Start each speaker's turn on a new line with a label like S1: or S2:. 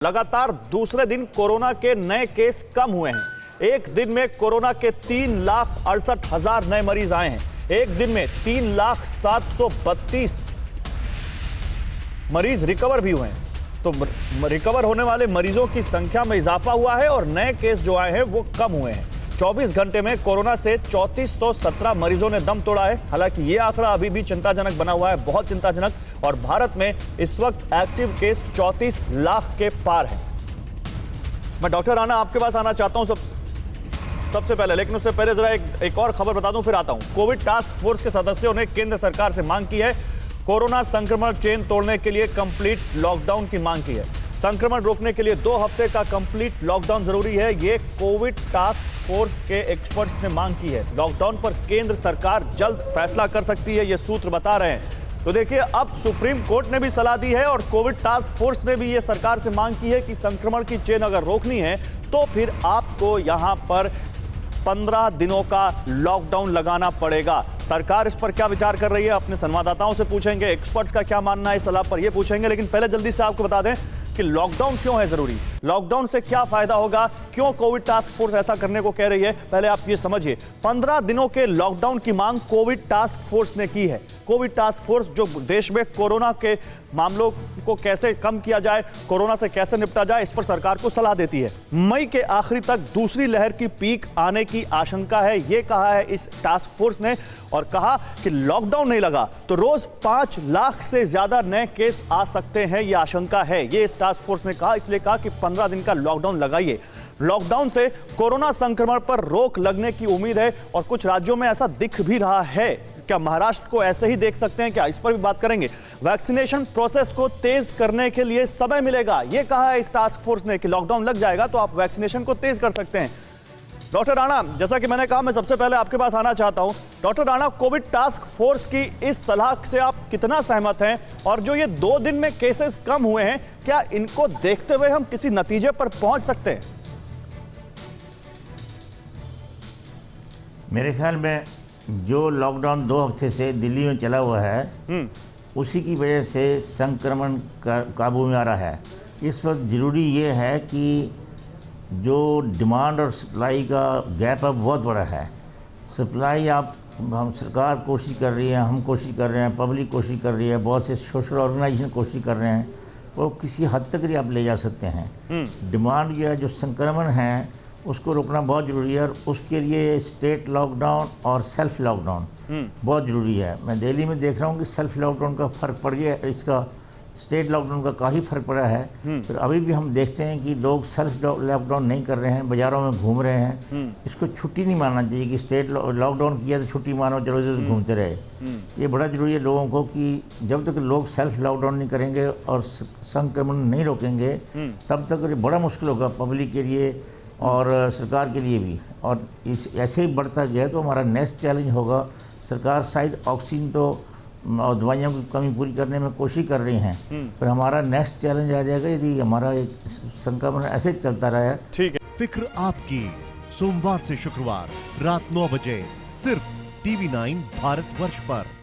S1: लगातार दूसरे दिन कोरोना के नए केस कम हुए हैं। एक दिन में कोरोना के 3,68,000 नए मरीज आए हैं। एक दिन में 3,07,32 मरीज रिकवर भी हुए हैं। तो रिकवर होने वाले मरीजों की संख्या में इजाफा हुआ है और नए केस जो आए हैं वो कम हुए हैं। 24 घंटे में कोरोना से 3417 मरीजों ने दम तोड़ा है। हालांकि ये आंकड़ा अभी भी चिंताजनक बना हुआ है, बहुत चिंताजनक। और भारत में इस वक्त एक्टिव केस 34 लाख के पार है। मैं डॉक्टर राणा आपके पास आना चाहता हूं सबसे पहले, लेकिन उससे पहले जरा एक और खबर बता दूं, फिर आता हूं। कोविड टास्क फोर्स के सदस्यों ने केंद्र सरकार से मांग की है, कोरोना संक्रमण चेन तोड़ने के लिए कंप्लीट लॉकडाउन की मांग की है। संक्रमण रोकने के लिए 2 हफ्ते का कंप्लीट लॉकडाउन जरूरी है, ये कोविड टास्क फोर्स के एक्सपर्ट्स ने मांग की है। लॉकडाउन पर केंद्र सरकार जल्द फैसला कर सकती है, ये सूत्र बता रहे हैं। तो देखिए, अब सुप्रीम कोर्ट ने भी सलाह दी है और कोविड टास्क फोर्स ने भी ये सरकार से मांग की है कि संक्रमण की चेन अगर रोकनी है तो फिर आपको यहां पर 15 दिनों का लॉकडाउन लगाना पड़ेगा। सरकार इस पर क्या विचार कर रही है, अपने संवाददाताओं से पूछेंगे, एक्सपर्ट्स का क्या मानना है इस सलाह पर, यह पूछेंगे। लेकिन पहले जल्दी से आपको बता दें कि लॉकडाउन क्यों है जरूरी, लॉकडाउन से क्या फायदा होगा, क्यों कोविड टास्क फोर्स ऐसा करने को कह रही है। पहले आप ये समझिए, 15 दिनों के लॉकडाउन की मांग कोविड टास्क फोर्स ने की है। कोविड टास्क फोर्स जो देश में कोरोना के मामलों को कैसे कम किया जाए, कोरोना से कैसे निपटा जाए, इस पर सरकार को सलाह देती है। मई के आखिरी तक दूसरी लहर की पीक आने की आशंका है, यह कहा है इस टास्क फोर्स ने। और कहा कि लॉकडाउन नहीं लगा तो रोज 5 लाख से ज्यादा नए केस आ सकते हैं, यह आशंका है, ये इस टास्क फोर्स ने कहा। इसलिए कहा कि 15 दिन का लॉकडाउन लगाइए। लॉकडाउन से कोरोना संक्रमण पर रोक लगने की उम्मीद है और कुछ राज्यों में ऐसा दिख भी रहा है। क्या महाराष्ट्र को ऐसे ही देख सकते हैं क्या, इस पर भी बात करेंगे। वैक्सीनेशन प्रोसेस को तेज करने के लिए समय मिलेगा, यह कहा है इस टास्क फोर्स ने कि लॉकडाउन लग जाएगा तो आप वैक्सीनेशन को तेज कर सकते हैं। डॉक्टर राणा, जैसा कि मैंने कहा, मैं सबसे पहले आपके पास आना चाहता हूं। Doctor Rana, Covid task force की इस सलाह से आप कितना सहमत हैं, और जो ये 2 दिन में केसेस कम हुए हैं, क्या इनको देखते हुए हम किसी नतीजे पर पहुंच सकते हैं?
S2: मेरे ख्याल में जो लॉकडाउन 2 हफ्ते से दिल्ली में चला हुआ है, उसी की वजह से संक्रमण काबू में आ रहा है। इस वक्त ज़रूरी ये है कि जो डिमांड और सप्लाई का गैप अब बहुत बड़ा है। सप्लाई हम सरकार कोशिश कर रही है, हम कोशिश कर रहे हैं, पब्लिक कोशिश कर रही है, बहुत से सोशल ऑर्गेनाइजेशन कोशिश कर रहे हैं, वो किसी हद तक ही आप ले जा सकते हैं। डिमांड या जो संक्रमण है उसको रोकना बहुत ज़रूरी है, और उसके लिए स्टेट लॉकडाउन और सेल्फ लॉकडाउन बहुत ज़रूरी है। मैं दिल्ली में देख रहा हूँ कि सेल्फ लॉकडाउन का फ़र्क पड़ गया, इसका स्टेट लॉकडाउन का काफ़ी फ़र्क पड़ा है। फिर अभी भी हम देखते हैं कि लोग सेल्फ लॉकडाउन नहीं कर रहे हैं, बाज़ारों में घूम रहे हैं। इसको छुट्टी नहीं मानना चाहिए कि स्टेट लॉकडाउन किया तो छुट्टी मानो, चलो इधर घूमते रहे। ये बड़ा ज़रूरी है लोगों को कि जब तक लोग सेल्फ लॉकडाउन नहीं करेंगे और संक्रमण नहीं रोकेंगे, तब तक बड़ा मुश्किल होगा पब्लिक के लिए और सरकार के लिए भी। और इस ऐसे ही बढ़ता गया तो हमारा नेक्स्ट चैलेंज होगा, सरकार शायद ऑक्सीजन तो और दवाइयों की कमी पूरी करने में कोशिश कर रही हैं, पर हमारा नेक्स्ट चैलेंज आ जाएगा यदि हमारा संक्रमण ऐसे चलता रहा।
S1: ठीक है।
S3: फिक्र आपकी, सोमवार से शुक्रवार रात 9 बजे सिर्फ TV9 भारतवर्ष पर।